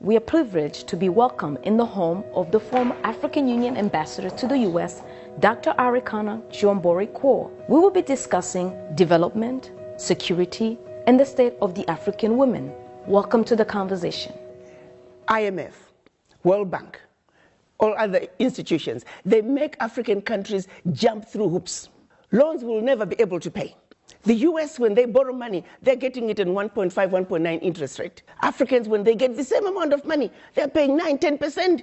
We are privileged to be welcomed in the home of the former African Union Ambassador to the U.S., Dr. Arikana Chihombori QUAO. We will be discussing development, security, and the state of the African women. Welcome to the conversation. IMF, World Bank, all other institutions, they make African countries jump through hoops. Loans will never be able to pay. The US, when they borrow money, they're getting it in 1.5, 1.9 interest rate. Africans, when they get the same amount of money, they're paying 9, 10%.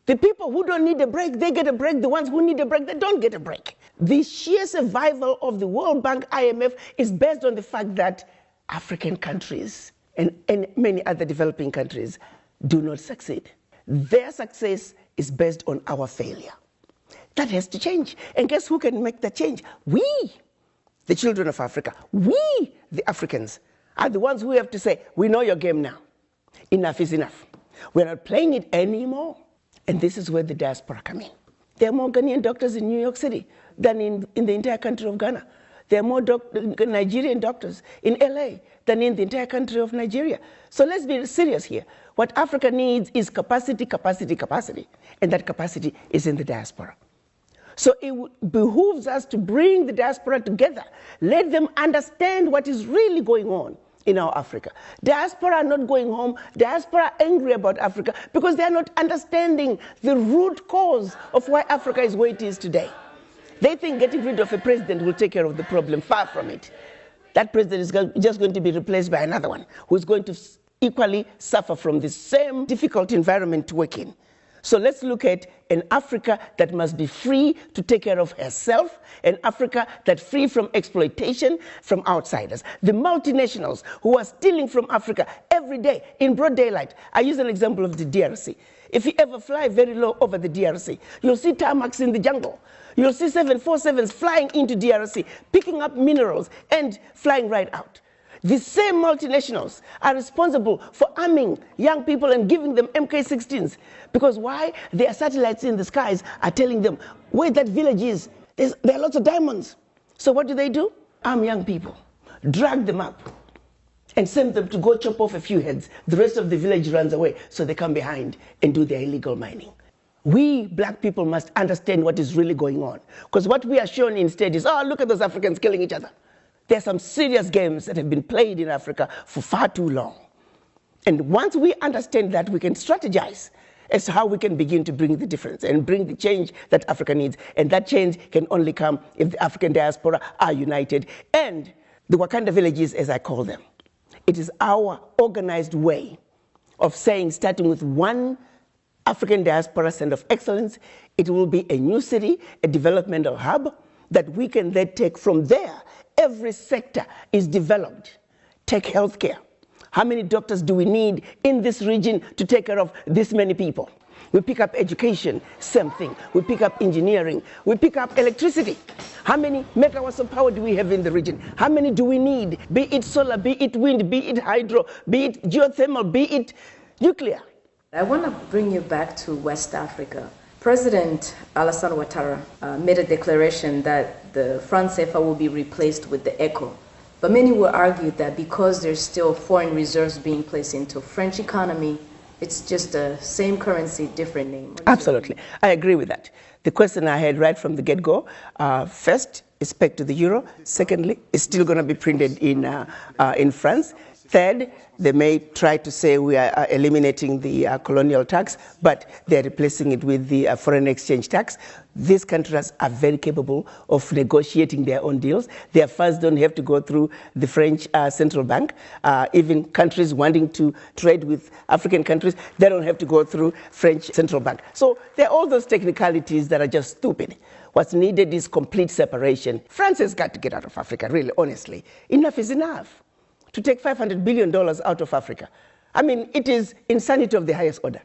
The people who don't need a break, they get a break. The ones who need a break, they don't get a break. The sheer survival of the World Bank, IMF, is based on the fact that African countries and many other developing countries do not succeed. Their success is based on our failure. That has to change. And guess who can make that change? We, the children of Africa, we, the Africans, are the ones who have to say, we know your game now. Enough is enough. We're not playing it anymore. And this is where the diaspora come in. There are more Ghanaian doctors in New York City than in the entire country of Ghana. There are more Nigerian doctors in LA than in the entire country of Nigeria. So let's be serious here. What Africa needs is capacity, capacity, capacity. And that capacity is in the diaspora. So it behooves us to bring the diaspora together. Let them understand what is really going on in our Africa. Diaspora are not going home. Diaspora are angry about Africa because they are not understanding the root cause of why Africa is where it is today. They think getting rid of a president will take care of the problem. Far from it. That president is just going to be replaced by another one who is going to equally suffer from the same difficult environment to work in. So let's look at an Africa that must be free to take care of herself, an Africa that's free from exploitation from outsiders. The multinationals who are stealing from Africa every day in broad daylight. I use an example of the DRC. If you ever fly very low over the DRC, you'll see tarmacs in the jungle. You'll see 747s flying into DRC, picking up minerals and flying right out. The same multinationals are responsible for arming young people and giving them MK-16s. Because why? Their satellites in the skies are telling them where that village is. There are lots of diamonds. So what do? Arm young people, drag them up, and send them to go chop off a few heads. The rest of the village runs away, so they come behind and do their illegal mining. We black people must understand what is really going on. Because what we are shown instead is, oh, look at those Africans killing each other. There are some serious games that have been played in Africa for far too long. And once we understand that, we can strategize as to how we can begin to bring the difference and bring the change that Africa needs. And that change can only come if the African diaspora are united. And the Wakanda villages, as I call them, it is our organized way of saying, starting with one African diaspora center of excellence, it will be a new city, a developmental hub that we can then take from there. Every sector is developed. Take healthcare. How many doctors do we need in this region to take care of this many people? We pick up education, same thing. We pick up engineering. We pick up electricity. How many megawatts of power do we have in the region? How many do we need? Be it solar, be it wind, be it hydro, be it geothermal, be it nuclear. I want to bring you back to West Africa. President Alassane Ouattara made a declaration that the franc CFA will be replaced with the ECO. But many will argue that because there's still foreign reserves being placed into French economy, it's just the same currency, different name. Absolutely. I agree with that. The question I had right from the get-go, first, is pegged to the euro. Secondly, it's still going to be printed in France. Third, they may try to say we are eliminating the colonial tax, but they're replacing it with the foreign exchange tax. These countries are very capable of negotiating their own deals. Their funds don't have to go through the French central bank. Even countries wanting to trade with African countries, they don't have to go through French central bank. So there are all those technicalities that are just stupid. What's needed is complete separation. France has got to get out of Africa, really, honestly. Enough is enough. To take $500 billion out of Africa. I mean, it is insanity of the highest order.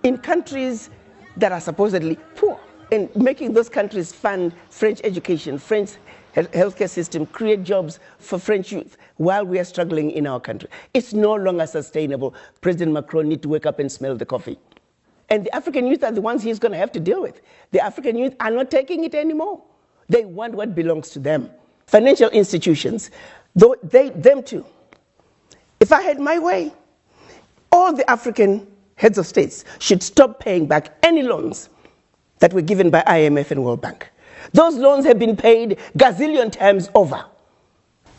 In countries that are supposedly poor, and making those countries fund French education, French healthcare system, create jobs for French youth while we are struggling in our country. It's no longer sustainable. President Macron needs to wake up and smell the coffee. And the African youth are the ones he's going to have to deal with. The African youth are not taking it anymore. They want what belongs to them. Financial institutions, them too. If I had my way, all the African heads of states should stop paying back any loans that were given by IMF and World Bank. Those loans have been paid gazillion times over.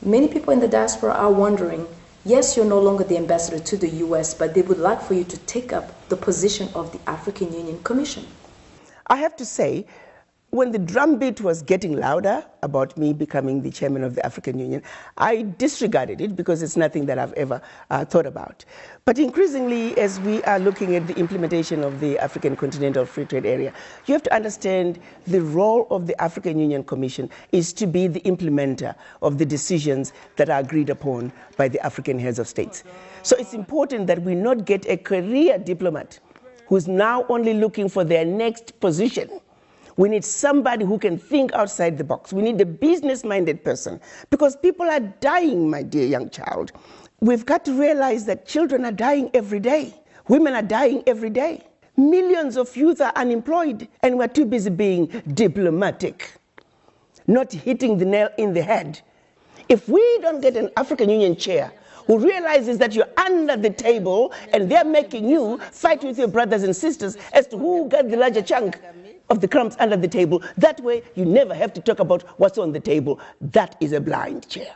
Many people in the diaspora are wondering, yes, you're no longer the ambassador to the US, but they would like for you to take up the position of the African Union Commission. I have to say, when the drumbeat was getting louder about me becoming the chairman of the African Union, I disregarded it because it's nothing that I've ever thought about. But increasingly, as we are looking at the implementation of the African Continental Free Trade Area, you have to understand the role of the African Union Commission is to be the implementer of the decisions that are agreed upon by the African heads of states. So it's important that we not get a career diplomat who's now only looking for their next position. We need somebody who can think outside the box. We need a business-minded person because people are dying, my dear young child. We've got to realize that children are dying every day. Women are dying every day. Millions of youth are unemployed and we're too busy being diplomatic, not hitting the nail in the head. If we don't get an African Union chair who realizes that you're under the table and they're making you fight with your brothers and sisters as to who got the larger chunk of the crumbs under the table, that way you never have to talk about what's on the table. That is a blind chair.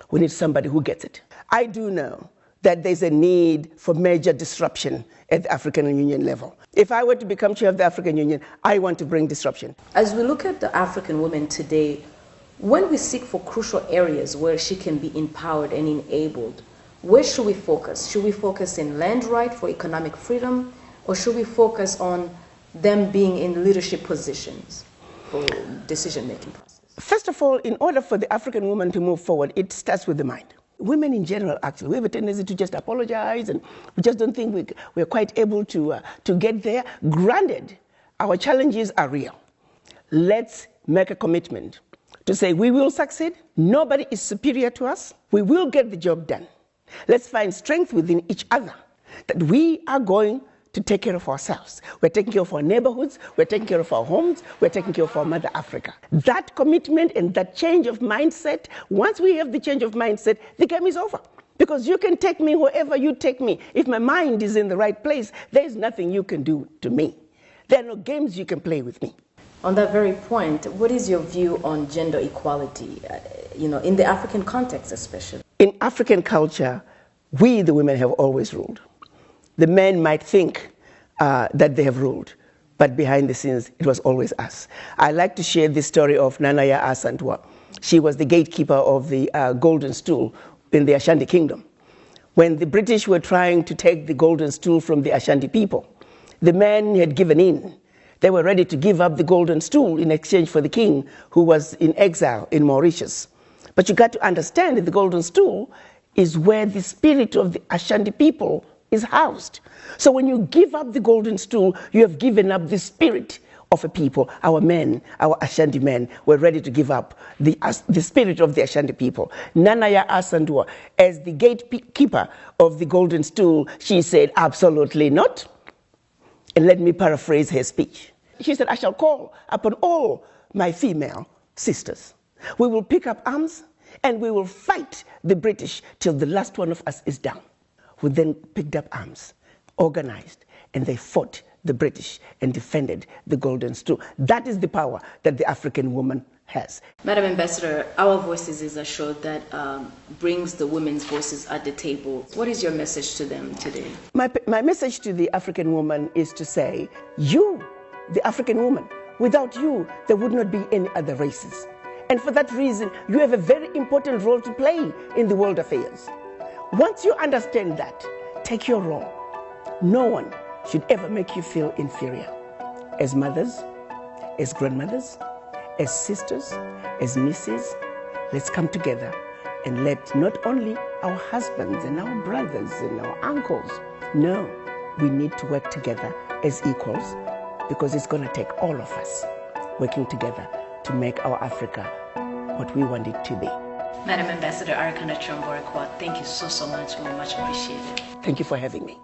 We need somebody who gets it. I do know that there's a need for major disruption at the African Union level. If I were to become chair of the African Union, I want to bring disruption. As we look at the African woman today, when we seek for crucial areas where she can be empowered and enabled, where should we focus? Should we focus in land right for economic freedom, or should we focus on them being in leadership positions for decision-making process? First of all, in order for the African woman to move forward, it starts with the mind. Women in general, actually, we have a tendency to just apologize and we just don't think we're quite able to get there. Granted, our challenges are real. Let's make a commitment to say we will succeed. Nobody is superior to us. We will get the job done. Let's find strength within each other that we are going to take care of ourselves. We're taking care of our neighborhoods, we're taking care of our homes, we're taking care of our Mother Africa. That commitment and that change of mindset, once we have the change of mindset, the game is over. Because you can take me wherever you take me. If my mind is in the right place, there is nothing you can do to me. There are no games you can play with me. On that very point, what is your view on gender equality, in the African context especially? In African culture, we, the women, have always ruled. The men might think that they have ruled, but behind the scenes, it was always us. I like to share the story of Nanaya Asantwa. She was the gatekeeper of the Golden Stool in the Ashanti Kingdom. When the British were trying to take the Golden Stool from the Ashanti people, the men had given in. They were ready to give up the Golden Stool in exchange for the king who was in exile in Mauritius. But you got to understand that the Golden Stool is where the spirit of the Ashanti people is housed. So when you give up the Golden Stool, you have given up the spirit of a people. Our men, our Ashanti men, were ready to give up the spirit of the Ashanti people. Nanaya Asantwa, as the gatekeeper of the Golden Stool, she said, absolutely not. And let me paraphrase her speech. She said, I shall call upon all my female sisters. We will pick up arms and we will fight the British till the last one of us is down. We then picked up arms, organized, and they fought the British and defended the Golden Stool. That is the power that the African woman has. Madam Ambassador, Our Voices is a show that brings the women's voices at the table. What is your message to them today? My message to the African woman is to say, you, the African woman, without you, there would not be any other races. And for that reason, you have a very important role to play in the world affairs. Once you understand that, take your role. No one should ever make you feel inferior. As mothers, as grandmothers, as sisters, as nieces, let's come together and let not only our husbands and our brothers and our uncles, no, we need to work together as equals because it's going to take all of us working together to make our Africa what we want it to be. Madam Ambassador Arikana Chihombori, QUAO, thank you so much. We much appreciate it. Thank you for having me.